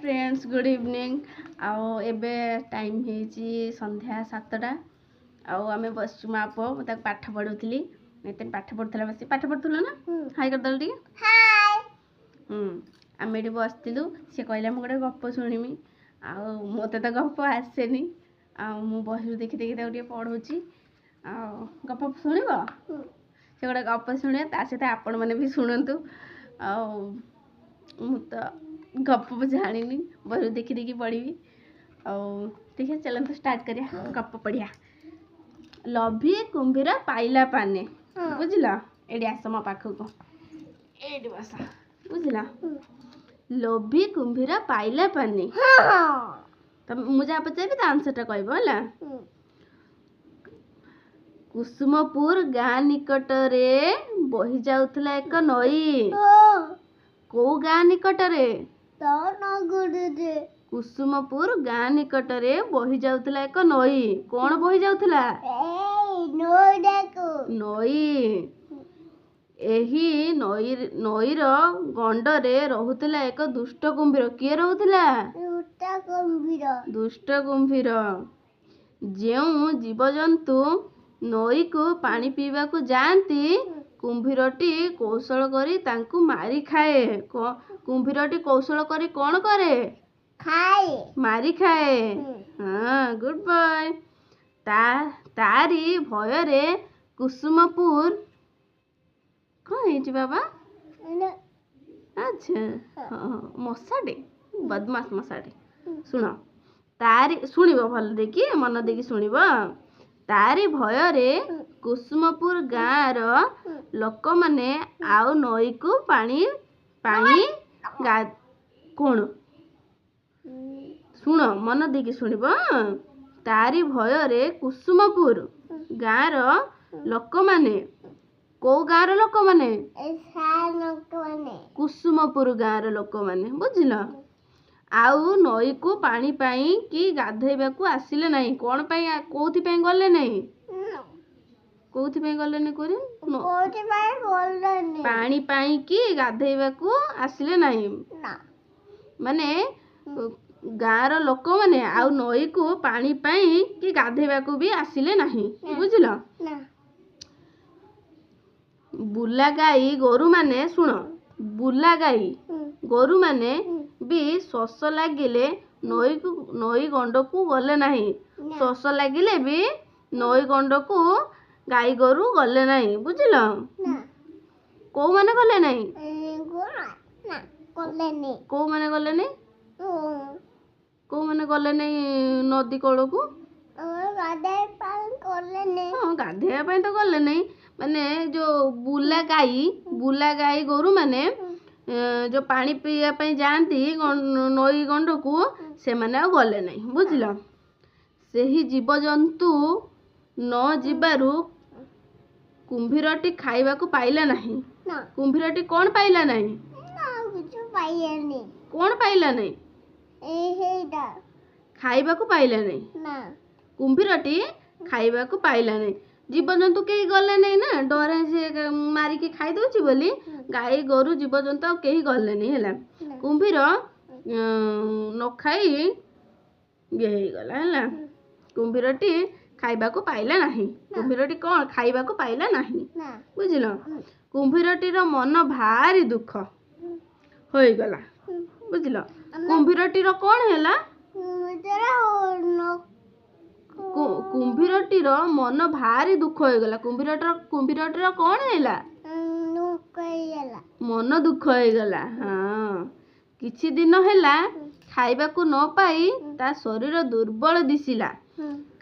Friends good evening आओ एबे time हेची संध्या 7टा आओ आमे बसचु मा पो मते पाठ पढुतली नेते पाठ पढुतला बसी पाठ पढुतलो ना हाय कर दल टी हाय आमे एडी बसतिलु से कहला म गोटे गप्प सुनिमी आओ मते त गप्प आसेनी आओ मु बहिरु देखि देखि ताउ टे पढुची आओ गप्प सुनिबो से गोटे गप्प सुने ता से आपण माने भी सुनंतु आओ मु तो गप्प जानी बहिरु देखि देखि पढ़ी और ठीक है चलते स्टार्ट करिया गप्प पढ़िया लभी कुंभीर पाइला पाने बुझल एडी आस मो पाखक एडी बस बुझल लोभी कुंभीर पाइला पाने तो मुझे पचारि तो आंसर टा कहबो हला कुसुमपुर गाँ निकट रे बही जाउथला एक नई को गाँ निकट रे कुसुमपुर गाँ निकट रे बही जाउथला एक नई कौन बही जाउथला नई एही नईर गंडरे रहुथला एक दुष्ट कुंभीर किए रहुथला दुष्ट कुंभीर जेउ जीवजंतु नई को पानी पीवा को जानती कुंभीरटी कौशल करी तांकु मारी खाए कुंभीरटी कौशल करी कौन करे खाए मारी खाए हाँ गुड बॉय तारी भय रे कुसुमपुर कौन है बाबा अच्छा हाँ मशाटे बदमाश मशाटे सुन तारी शुणिब भल देखी मन देखी शुणिब तारी भय रे कुसुमपुर गाँव लोक माने आउ नई को पानी पानी कौन शुण मन देखी शुणिब तारी भय रे कुसुमपुर गाँव लोक माने को गाँव लोक माने कुसुमपुर गाँव लोक माने बुझिल आउ नई को पानी पाई कि गाधेबा को आसिले नहीं कौन पाई कोथि पाई गले नहीं कोथि पाई गले नहीं कोरी पानी पाई कि गाधेबा को आसिले नहीं माने गाँव लोक माने आउ नई को पानी पाई कि गाधेबा को भी आसिले नहीं बुझिल बुला गाई गोरु माने सुन बुला गाई गोरु माने भी शोष लगिले नई गंड को गले नहीं शोष लगिले भी नई गंड को गाई गोरु गले नहीं बुझिल को माने गले नहीं को माने गले नहीं को माने गले नहीं नदी कूल को गाधेया पाई तो गले नहीं माने जो बुला गाई गोरु माने जो पानी पीवा पाई जानती नई गंड को से माने गले नहीं बुझिल सेही जीवजंतु न जीवारु कुंभीरटी खाइबा को पाइला नहीं कुंभीरटी कौन पाइला नहीं कौन पाइला नहीं खाइबा को पाइला नहीं कुंभीरटी खाइबा को पाइला नहीं जीवजंतु कहीं गले नहीं ना डरे से मारिकी खाई दउची बोली गाई गोरु जीवजंतु आ कहीं गले नहीं है कुंभीर न खाई ये गला है कुंभीरटी खाइबा को पाइला नहीं कुंभीरटी कौन खाइबा को पाइला नहीं बुझिल कुंभीरटीर मन भारी दुख हो गला बुझिल कुंभीरटीर कौन हैला कुंभीरटीर मन भारी दुख हो गला कुंभीरटीर कौन हैला मन दुख हो गला हाँ किछि दिन हैला खाइबा को न पाई ता शरीर दुर्बल दिसिला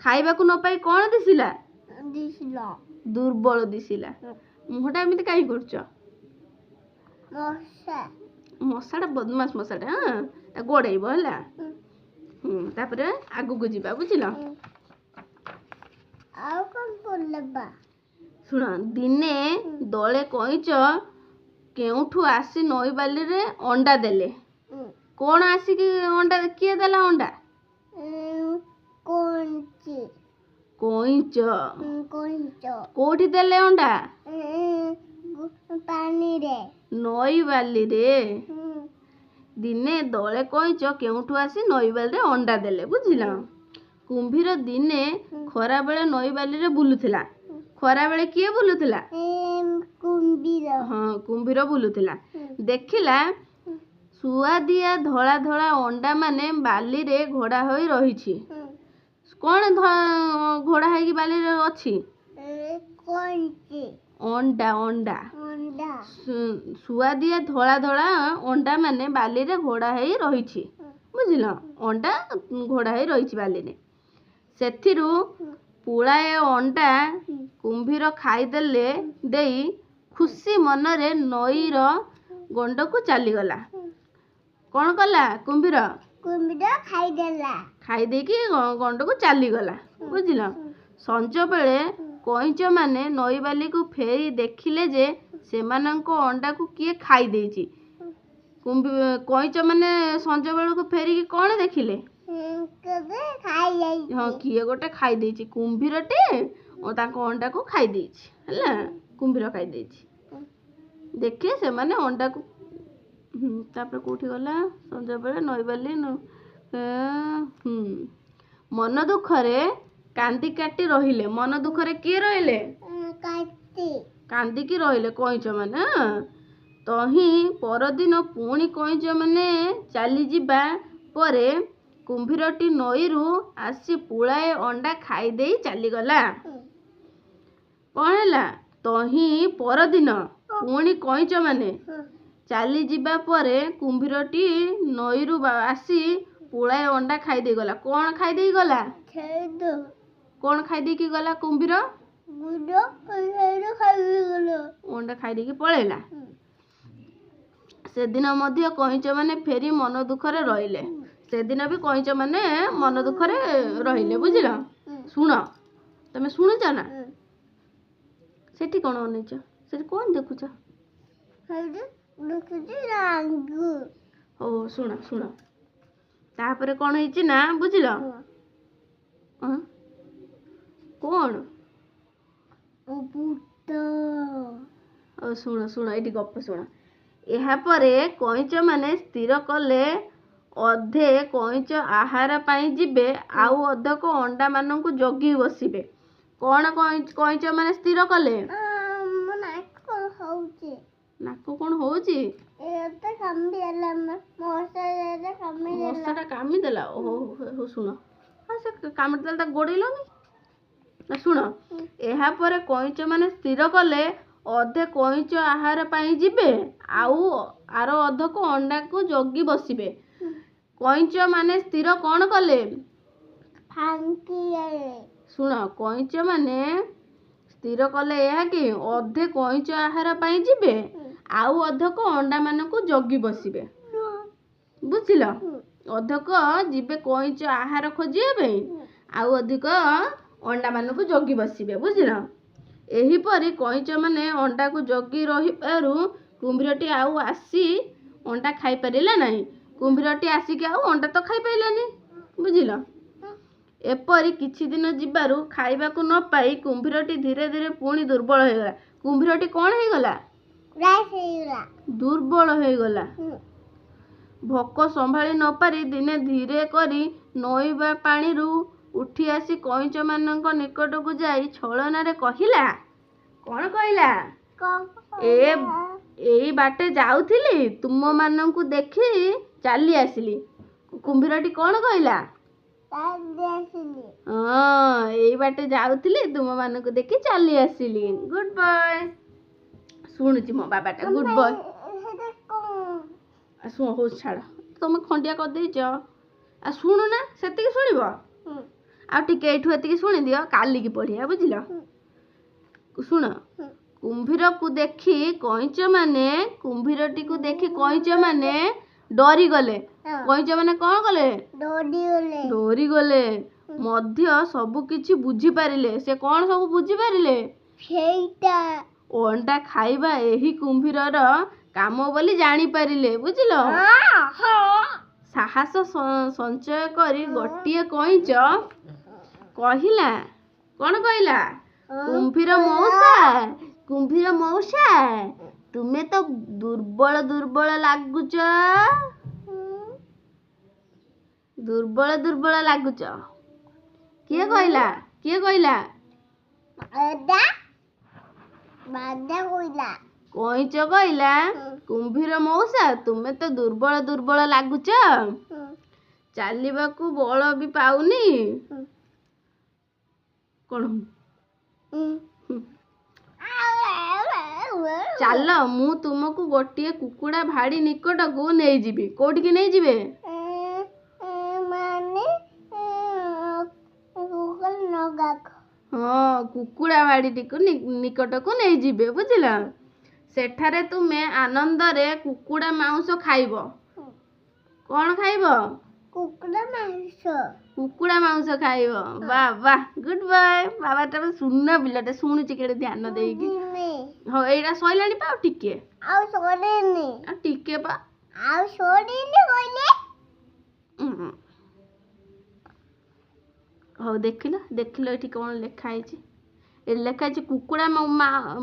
खाइबा को न पाई कौन दिसिला दुर्बल दिसिला मुहटा एमती कहीं करछ मशाटा बदमाश मशाटा हाँ गोड़ेब है तापर आगु को जीवा बुझिल शुण दिने दले कईच केउठू आसी नई बाली रे अंडा देले कौन आसिक अंडा किए देला अंडा कईच कोठी देले अंडा पानी रे नई बाली रे ଦିନେ ଦଳେ କଇଁଚ କେଉଁଠୁ ଆସି ନଈବାଲିରେ ଅଣ୍ଡା ଦେଲେ। ବୁଝିଲ? କୁମ୍ଭୀର ଦିନେ ଖରାବେଳେ ନଈବାଲିରେ ବୁଲୁଥିଲା। ଖରାବେଳେ କିଏ ବୁଲୁଥିଲା? ହଁ, କୁମ୍ଭୀର ବୁଲୁଥିଲା। ଦେଖିଲା ସୁଆଦିଆ ଧଳା ଧଳା ଅଣ୍ଡା ମାନେ ବାଲିରେ ଘୋଡ଼ା ହୋଇ ରହିଛି। କ'ଣ ଘୋଡ଼ା ହେଇକି ବାଲିରେ ଅଛି? ଅଣ୍ଡା ଅଣ୍ଡା। ସୁଆଦିଆ ଧଳା ଧଳା ଅଣ୍ଡା ମାନେ ବାଲିରେ ଘୋଡ଼ା ହେଇ ରହିଛି। ବୁଝିଲ? ଅଣ୍ଡା ଘୋଡ଼ା ହେଇ ରହିଛି ବାଲିରେ। ସେଥିରୁ ପୁଳାଏ ଅଣ୍ଡା କୁମ୍ଭୀର ଖାଇଦେଲେ ଦେଇ ଖୁସି ମନରେ ନଈର ଗଣ୍ଡକୁ ଚାଲିଗଲା। କ'ଣ କଲା କୁମ୍ଭୀର? ଖାଇଦେଇକି ଗଣ୍ଡକୁ ଚାଲିଗଲା। ବୁଝିଲ? ସଞ୍ଜବେଳେ କଇଁଚମାନେ ନଈବାଲିକୁ ଫେରି ଦେଖିଲେ ଯେ ସେମାନଙ୍କ ଅଣ୍ଡାକୁ କିଏ ଖାଇ ଦେଇଛି। କଇଁଚମାନେ ସଞ୍ଜବେଳକୁ ଫେରିକି କ'ଣ ଦେଖିଲେ? ହଁ, କିଏ ଗୋଟେ ଖାଇ ଦେଇଛି। କୁମ୍ଭୀରଟେ ତାଙ୍କ ଅଣ୍ଡାକୁ ଖାଇ ଦେଇଛି। ହେଲା, କୁମ୍ଭୀର ଖାଇ ଦେଇଛି। ଦେଖେ ସେମାନେ ଅଣ୍ଡାକୁ ତାପରେ କୋଉଠି ଗଲା? ସଞ୍ଜବେଳେ ନଈବାଲି ମନ ଦୁଃଖରେ କାନ୍ଦି କାଟି ରହିଲେ। ମନ ଦୁଃଖରେ କିଏ ରହିଲେ? କାନ୍ଦିକି ରହିଲେ କଇଁଚମାନେ। ତହିଁ ପରଦିନ ପୁଣି କଇଁଚମାନେ ଚାଲିଯିବା ପରେ କୁମ୍ଭୀରଟି ନଈରୁ ଆସି ପୁଳାଏ ଅଣ୍ଡା ଖାଇଦେଇ ଚାଲିଗଲା। କ'ଣ ହେଲା? ତହିଁ ପରଦିନ ପୁଣି କଇଁଚମାନେ ଚାଲିଯିବା ପରେ କୁମ୍ଭୀରଟି ନଈରୁ ଆସି ପୁଳାଏ ଅଣ୍ଡା ଖାଇଦେଇ ଗଲା। କ'ଣ ଖାଇଦେଇ ଗଲା? କ'ଣ ଖାଇଦେଇକି ଗଲା କୁମ୍ଭୀର? ଅଣ୍ଡା ଖାଇଦେଇକି ପଳେଇଲା। ସେଦିନ ମଧ୍ୟ କଇଁଚମାନେ ଫେରି ମନ ଦୁଃଖରେ ରହିଲେ। ସେଦିନ ବି କଇଁଚମାନେ ମନ ଦୁଃଖରେ ରହିଲେ। ବୁଝିଲ? ଶୁଣ, ତମେ ଶୁଣୁଛ ନା? ସେଠି କ'ଣ ଅନେଇଛ? ସେଠି କ'ଣ ଦେଖୁଛ? ହଉ, ଶୁଣ ଶୁଣ। ତାପରେ କ'ଣ ହେଇଛି ନା? ବୁଝିଲ? କ'ଣ? ଶୁଣ ଶୁଣ, ଏଇଠି ଗପ ଶୁଣ। ଏହାପରେ କଇଁଚମାନେ ସ୍ଥିର କଲେ ଅଧେ କଇଁଚ ଆହାର ପାଇଁ ଯିବେ, ଆଉ ଅଧକ ଅଣ୍ଡାମାନଙ୍କୁ ଜଗି ବସିବେ। କ'ଣ କଇଁଚମାନେ ସ୍ଥିର କଲେ? ନାକ କ'ଣ ହଉଛି? ମଶାଟା କାମିଦେଲା। ଓହୋ, ଶୁଣ। ସେ କାମୁଡ଼ିଦେଲା, ତାକୁ ଗୋଡ଼େଇଲନି। ଶୁଣ, ଏହାପରେ କଇଁଚମାନେ ସ୍ଥିର କଲେ ଅଧେ କଇଁଚ ଆହାର ପାଇଁ ଯିବେ, ଆଉ ଆର ଅଧକ ଅଣ୍ଡାକୁ ଜଗି ବସିବେ। କଇଁଚମାନେ ସ୍ଥିର କ'ଣ କଲେ? ଶୁଣ, କଇଁଚମାନେ ସ୍ଥିର କଲେ ଏହା କି ଅଧେ କଇଁଚ ଆହାର ପାଇଁ ଯିବେ, ଆଉ ଅଧକ ଅଣ୍ଡାମାନଙ୍କୁ ଜଗି ବସିବେ। ବୁଝିଲ? ଅଧକ ଯିବେ କଇଁଚ ଆହାର ଖୋଜିବା ପାଇଁ, ଆଉ ଅଧିକ ଅଣ୍ଡାମାନଙ୍କୁ ଜଗି ବସିବେ। ବୁଝିଲ? ଏହିପରି କଇଁଚମାନେ ଅଣ୍ଡାକୁ ଜଗି ରହିବାରୁ କୁମ୍ଭୀରଟି ଆଉ ଆସି ଅଣ୍ଡା ଖାଇପାରିଲା ନାହିଁ। କୁମ୍ଭୀରଟି ଆସିକି ଆଉ ଅଣ୍ଡା ତ ଖାଇପାରିଲାନି। ବୁଝିଲ? ଏପରି କିଛି ଦିନ ଯିବାରୁ ଖାଇବାକୁ ନ ପାଇ କୁମ୍ଭୀରଟି ଧୀରେ ଧୀରେ ପୁଣି ଦୁର୍ବଳ ହୋଇଗଲା। କୁମ୍ଭୀରଟି କ'ଣ ହେଇଗଲା? ଦୁର୍ବଳ ହେଇଗଲା। ଭୋକ ସମ୍ଭାଳି ନ ପାରି ଦିନେ ଧୀରେ କରି ନଈବା ପାଣିରୁ ଉଠି ଆସି କଇଁଚମାନଙ୍କ ନିକଟକୁ ଯାଇ ଛଳନାରେ କହିଲା। କ'ଣ କହିଲା? ଏଇ ବାଟେ ଯାଉଥିଲି, ତୁମମାନଙ୍କୁ ଦେଖି ଚାଲି ଆସିଲି। କୁମ୍ଭୀରଟି କ'ଣ କହିଲା? ଏଇ ବାଟେ ଯାଉଥିଲି, ତୁମମାନଙ୍କୁ ଦେଖି ଚାଲି ଆସିଲି। Good boy. ଶୁଣୁଛି ମୋ ବାବାଟା। Good boy. ଶୁଣ, ହଉ ଛାଡ଼, ତମେ ଖଣ୍ଡିଆ କରିଦେଇଛ। ଶୁଣୁ ନା, ସେତିକି ଶୁଣିବ। ଆଉ ଟିକେ ଏଇଠୁ ଏତିକି ଶୁଣିଦିଅ, କାଲିକି ପଢ଼ିବା। ବୁଝିଲ? ଶୁଣ, କୁମ୍ଭୀରଟିକୁ ଦେଖି କଇଁଚମାନେ ଡରିଗଲେ। କଇଁଚମାନେ କ'ଣ କଲେ? ଡରିଗଲେ ମଧ୍ୟ ସବୁ କିଛି ବୁଝିପାରିଲେ। ସେ କ'ଣ ସବୁ ବୁଝିପାରିଲେ? ଅଣ୍ଡା ଖାଇବା ଏହି କୁମ୍ଭୀରର କାମ ବୋଲି ଜାଣିପାରିଲେ। ବୁଝିଲ? ସାହସ ସଞ୍ଚୟ କରି ଗୋଟିଏ କଇଁଚ କହିଲା। କ'ଣ କହିଲା? କୁମ୍ଭୀର ମଉସା, ତୁମେ ତ ଦୁର୍ବଳ ଲାଗୁଛ। ଦୁର୍ବଳ ଦୁର୍ବଳ ଲାଗୁଛ। କିଏ କହିଲା? କିଏ କହିଲା? କଇଁଚ କହିଲା କୁମ୍ଭୀର ମଉସା ତୁମେ ତ ଦୁର୍ବଳ ଦୁର୍ବଳ ଲାଗୁଛ, ଚାଲିବାକୁ ବଳ ବି ପାଉନି। କଣ? ଚାଲ ମୁଁ ତୁମକୁ ଗୋଟିଏ କୁକୁଡ଼ା ଭାଡ଼ି ନିକଟକୁ ନେଇଯିବି। କୋଉଠିକି ନେଇଯିବେ? ହଁ, କୁକୁଡ଼ା ଭାଡ଼ିଟିକୁ ନିକଟକୁ ନେଇଯିବେ, ବୁଝିଲ। ସେଠାରେ ତୁମେ ଆନନ୍ଦରେ କୁକୁଡ଼ା ମାଂସ ଖାଇବ। କଣ ଖାଇବ? କୁକୁଡ଼ା ମାଂସ ଖାଇବ। ବାବା, ଗୁଡ୍ ବୟ। ବାବା ଟା ଶୁଣ ପିଲାଟେ, ଶୁଣୁଛି କେଡ଼େ ଧ୍ୟାନ ଦେଇକି। ହଉ, ଏଇଟା ସଇଲାଣି ପା, ଆଉ ଟିକେ ଟିକେ ପା। ହଉ, ଦେଖିଲ ଏଠି କଣ ଲେଖା ହେଇଛି? ଏଠି ଲେଖା ହେଇଛି କୁକୁଡ଼ା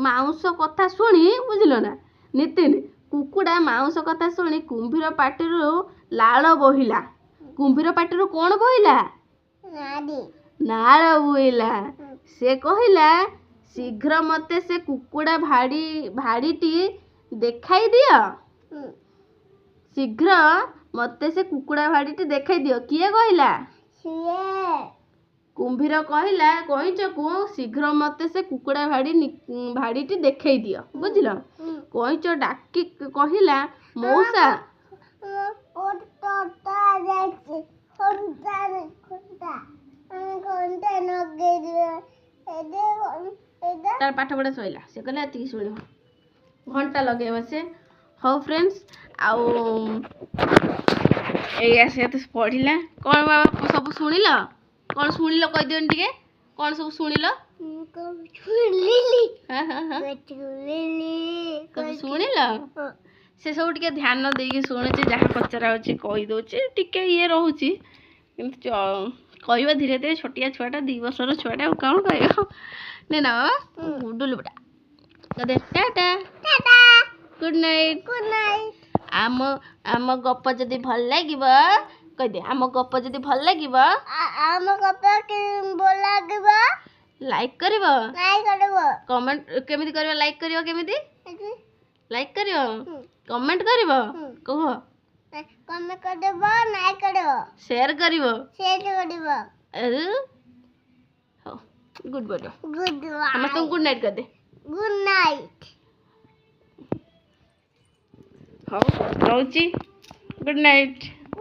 ମାଂସ କଥା ଶୁଣି, ବୁଝିଲ ନା ନିତିନ, କୁକୁଡ଼ା ମାଂସ କଥା ଶୁଣି କୁମ୍ଭୀର ପାଟିରୁ ଲାଳ ବୋହିଲା। କୁମ୍ଭୀର ପାଟିରୁ କଣ ବୋହିଲା? ନାଳ ବୋହିଲା। ସେ କହିଲା ଶୀଘ୍ର ମତେ ସେ କୁକୁଡ଼ା ଭାଡ଼ିଟି ଦେଖାଇ ଦିଅ। ଶୀଘ୍ର ମତେ ସେ କୁକୁଡ଼ା ଭାଡ଼ିଟି ଦେଖାଇ ଦିଅ। କିଏ କହିଲା? କୁମ୍ଭୀର କହିଲା କଇଁଚକୁ ଶୀଘ୍ର ମତେ ସେ କୁକୁଡ଼ା ଭାଡ଼ିଟି ଦେଖେଇ ଦିଅ, ବୁଝିଲ। କଇଁଚ ଡାକି କହିଲା ମଉସା ତାର ପାଠ ପଢ଼ା ସଇଲା। ସେ କହିଲା ଏତିକି ଶୁଣିବ, ଘଣ୍ଟା ଲଗେଇବ ସେ। ହଉ ଫ୍ରେଣ୍ଡସ୍, ଆଉ ଏଇଆ ସେ ତ ପଢ଼ିଲା। କ'ଣ ବାବା ସବୁ ଶୁଣିଲ? କ'ଣ ଶୁଣିଲ କହିଦିଅନି ଟିକେ, କ'ଣ ସବୁ ଶୁଣିଲ? ଶୁଣିଲ? ସେ ସବୁ ଟିକେ ଧ୍ୟାନ ଦେଇକି ଶୁଣୁଛି, ଯାହା ପଚରା ହଉଛି କହିଦଉଛି, ଟିକେ ଇଏ ରହୁଛି, କିନ୍ତୁ କହିବ ଧୀରେ ଧୀରେ। ଛୋଟିଆ ଛୁଆଟା, 2 ବର୍ଷର ଛୁଆଟା, ଆଉ କ'ଣ କହିବ? ନେ ନା ବାବା, ଡୁଲୁ ବେଟା, ଟାଟା, ଗୁଡ୍ ନାଇଟ୍। ଆମ ଗପ ଯଦି ଭଲ ଲାଗିବ କହିଦେ, ଆମ ଗପ ଯଦି ଭଲ ଲାଗିବ ଲାଇକ୍ କରିବ। କମେଣ୍ଟ କେମିତି କରିବ? ଲାଇକ୍ କରିବ କେମିତି? ଲାଇକ୍ କରିବ, କମେଣ୍ଟ କରିବ, କୁହ। କମେଣ୍ଟ କରିବ, ଲାଇକ୍ କରିବ, ସେୟାର କରିବ। ହଉ, ଗୁଡ୍ ବଏ। ସମସ୍ତଙ୍କୁ ଗୁଡ୍ ନାଇଟ୍ କରିଦେ। Good night. ହଉ, ରହୁଛି। Good night.